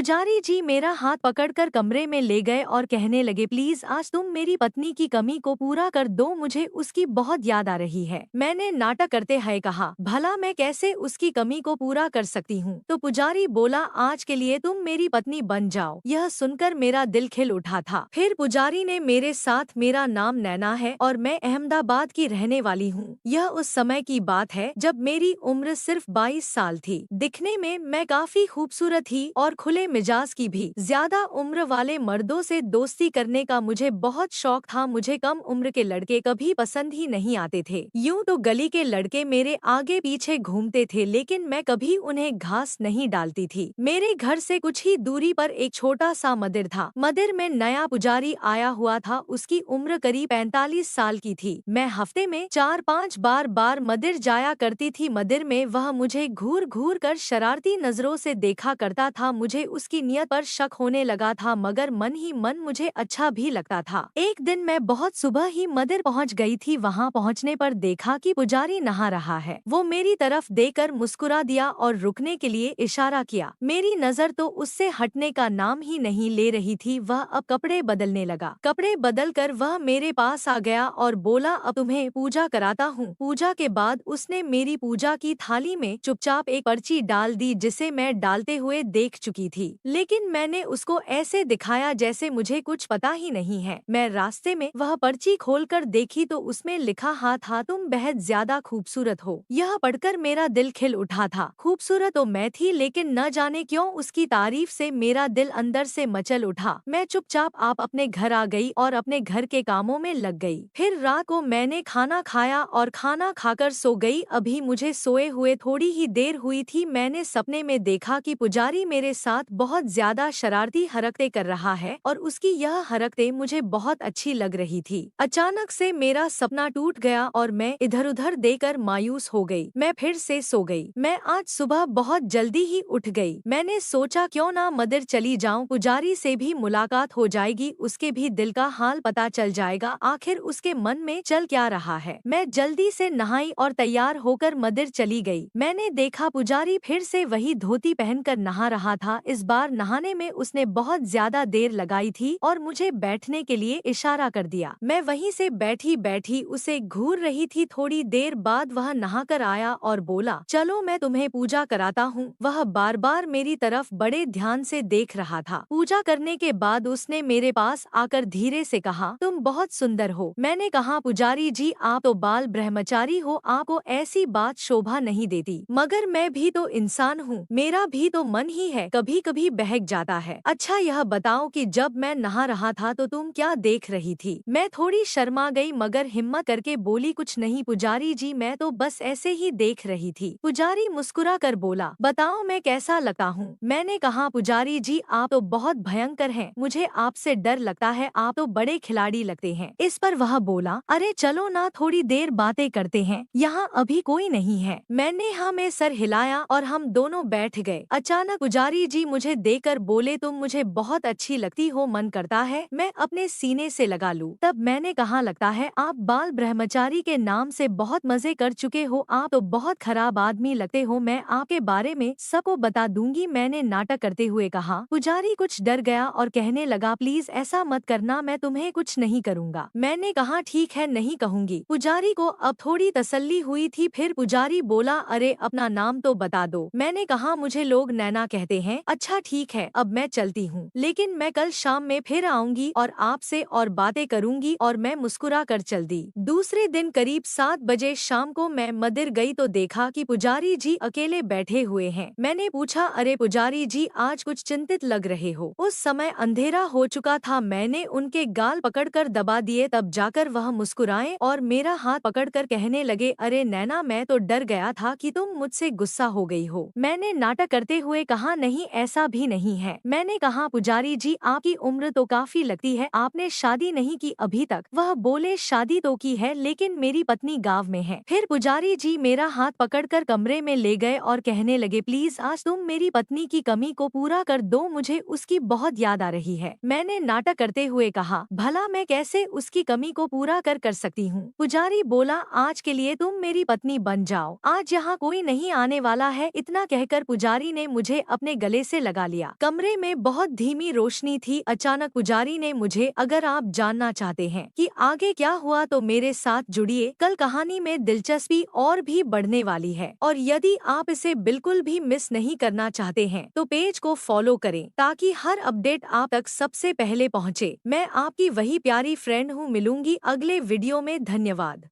पुजारी जी मेरा हाथ पकड़कर कमरे में ले गए और कहने लगे, प्लीज आज तुम मेरी पत्नी की कमी को पूरा कर दो, मुझे उसकी बहुत याद आ रही है। मैंने नाटक करते हुए कहा, भला मैं कैसे उसकी कमी को पूरा कर सकती हूँ? तो पुजारी बोला, आज के लिए तुम मेरी पत्नी बन जाओ। यह सुनकर मेरा दिल खिल उठा था। फिर पुजारी ने मेरे साथ, मेरा नाम नैना है और मैं अहमदाबाद की रहने वाली हूँ। यह उस समय की बात है जब मेरी उम्र सिर्फ 22 साल थी। दिखने में मैं काफी खूबसूरत थी और खुले मिजाज की भी। ज्यादा उम्र वाले मर्दों से दोस्ती करने का मुझे बहुत शौक था। मुझे कम उम्र के लड़के कभी पसंद ही नहीं आते थे। यूं तो गली के लड़के मेरे आगे पीछे घूमते थे, लेकिन मैं कभी उन्हें घास नहीं डालती थी। मेरे घर से कुछ ही दूरी पर एक छोटा सा मंदिर था। मंदिर में नया पुजारी आया हुआ था। उसकी उम्र करीब 45 साल की थी। मैं हफ्ते में 4-5 बार मंदिर जाया करती थी। मंदिर में वह मुझे घूर घूर कर शरारती नजरों से देखा करता था। मुझे उसकी नियत पर शक होने लगा था, मगर मन ही मन मुझे अच्छा भी लगता था। एक दिन मैं बहुत सुबह ही मंदिर पहुंच गई थी। वहां पहुंचने पर देखा कि पुजारी नहा रहा है। वो मेरी तरफ देखकर मुस्कुरा दिया और रुकने के लिए इशारा किया। मेरी नजर तो उससे हटने का नाम ही नहीं ले रही थी। वह अब कपड़े बदलने लगा। कपड़े बदल कर वह मेरे पास आ गया और बोला, अब तुम्हें पूजा कराता हूँ। पूजा के बाद उसने मेरी पूजा की थाली में चुपचाप एक पर्ची डाल दी, जिसे मैं डालते हुए देख चुकी थी, लेकिन मैंने उसको ऐसे दिखाया जैसे मुझे कुछ पता ही नहीं है। मैं रास्ते में वह पर्ची खोलकर देखी तो उसमें लिखा था, तुम बेहद ज्यादा खूबसूरत हो। यह पढ़कर मेरा दिल खिल उठा था। खूबसूरत तो मैं थी, लेकिन न जाने क्यों उसकी तारीफ से मेरा दिल अंदर से मचल उठा। मैं चुपचाप आप अपने घर आ गई और अपने घर के कामों में लग गई। फिर रात को मैंने खाना खाया और खाना खाकर सो गई। अभी मुझे सोए हुए थोड़ी ही देर हुई थी। मैंने सपने में देखा कि पुजारी मेरे साथ बहुत ज्यादा शरारती हरकतें कर रहा है और उसकी यह हरकतें मुझे बहुत अच्छी लग रही थी। अचानक से मेरा सपना टूट गया और मैं इधर उधर देखकर मायूस हो गई। मैं फिर से सो गई। मैं आज सुबह बहुत जल्दी ही उठ गई। मैंने सोचा क्यों ना मंदिर चली जाऊं, पुजारी से भी मुलाकात हो जाएगी, उसके भी दिल का हाल पता चल जाएगा, आखिर उसके मन में चल क्या रहा है। मैं जल्दी से नहाई और तैयार होकर मंदिर चली गई। मैंने देखा पुजारी फिर से वही धोती पहनकर नहा रहा था। इस बार नहाने में उसने बहुत ज्यादा देर लगाई थी और मुझे बैठने के लिए इशारा कर दिया। मैं वहीं से बैठी बैठी उसे घूर रही थी। थोड़ी देर बाद वह नहाकर आया और बोला, चलो मैं तुम्हें पूजा कराता हूँ। वह बार बार मेरी तरफ बड़े ध्यान से देख रहा था। पूजा करने के बाद उसने मेरे पास आकर धीरे से कहा, तुम बहुत सुंदर हो। मैंने कहा, पुजारी जी आप तो बाल ब्रह्मचारी हो, आपको ऐसी बात शोभा नहीं देती। मगर मैं भी तो इंसान हूँ, मेरा भी तो मन ही है, कभी कभी बहक जाता है। अच्छा यह बताओ कि जब मैं नहा रहा था तो तुम क्या देख रही थी? मैं थोड़ी शर्मा गई मगर हिम्मत करके बोली, कुछ नहीं पुजारी जी, मैं तो बस ऐसे ही देख रही थी। पुजारी मुस्कुरा कर बोला, बताओ मैं कैसा लगता हूँ? मैंने कहा, पुजारी जी आप तो बहुत भयंकर हैं, मुझे आपसे डर लगता है, आप तो बड़े खिलाड़ी लगते हैं। इस पर वह बोला, अरे चलो ना थोड़ी देर बातें करते हैं, यहाँ अभी कोई नहीं है। मैंने हाँ में सर हिलाया और हम दोनों बैठ गए। अचानक पुजारी जी मुझे देखकर बोले, तुम मुझे बहुत अच्छी लगती हो, मन करता है मैं अपने सीने से लगा लूं। तब मैंने कहा, लगता है आप बाल ब्रह्मचारी के नाम से बहुत मजे कर चुके हो, आप तो बहुत खराब आदमी लगते हो, मैं आपके बारे में सबको बता दूंगी। मैंने नाटक करते हुए कहा। पुजारी कुछ डर गया और कहने लगा, प्लीज ऐसा मत करना, मैं तुम्हें कुछ नहीं करूँगा। मैंने कहा, ठीक है नहीं कहूँगी। पुजारी को अब थोड़ी तसल्ली हुई थी। फिर पुजारी बोला, अरे अपना नाम तो बता दो। मैंने कहा, मुझे लोग नैना कहते हैं। अच्छा ठीक है, अब मैं चलती हूँ, लेकिन मैं कल शाम में फिर आऊंगी और आपसे और बातें करूंगी। और मैं मुस्कुरा कर चल दी। दूसरे दिन करीब 7 बजे शाम को मैं मंदिर गई तो देखा कि पुजारी जी अकेले बैठे हुए हैं। मैंने पूछा, अरे पुजारी जी आज कुछ चिंतित लग रहे हो? उस समय अंधेरा हो चुका था। मैंने उनके गाल पकड़कर दबा दिए, तब जाकर वह मुस्कुराए और मेरा हाथ पकड़कर कहने लगे, अरे नैना मैं तो डर गया था कि तुम मुझसे गुस्सा हो गई हो। मैंने नाटक करते हुए कहा, नहीं ऐसा भी नहीं है। मैंने कहा, पुजारी जी आपकी उम्र तो काफी लगती है, आपने शादी नहीं की अभी तक। वह बोले, शादी तो की है, लेकिन मेरी पत्नी गाँव में है। फिर पुजारी जी मेरा हाथ पकड़कर कमरे में ले गए और कहने लगे, प्लीज आज तुम मेरी पत्नी की कमी को पूरा कर दो, मुझे उसकी बहुत याद आ रही है। मैंने नाटक करते हुए कहा, भला मैं कैसे उसकी कमी को पूरा कर सकती हूँ? पुजारी बोला, आज के लिए तुम मेरी पत्नी बन जाओ, आज यहाँ कोई नहीं आने वाला है। इतना कहकर पुजारी ने मुझे अपने गले से लगा लिया। कमरे में बहुत धीमी रोशनी थी। अचानक पुजारी ने मुझे, अगर आप जानना चाहते हैं कि आगे क्या हुआ तो मेरे साथ जुड़िए, कल कहानी में दिलचस्पी और भी बढ़ने वाली है। और यदि आप इसे बिल्कुल भी मिस नहीं करना चाहते हैं तो पेज को फॉलो करें ताकि हर अपडेट आप तक सबसे पहले पहुंचे। मैं आपकी वही प्यारी फ्रेंड हूँ। मिलूंगी अगले वीडियो में। धन्यवाद।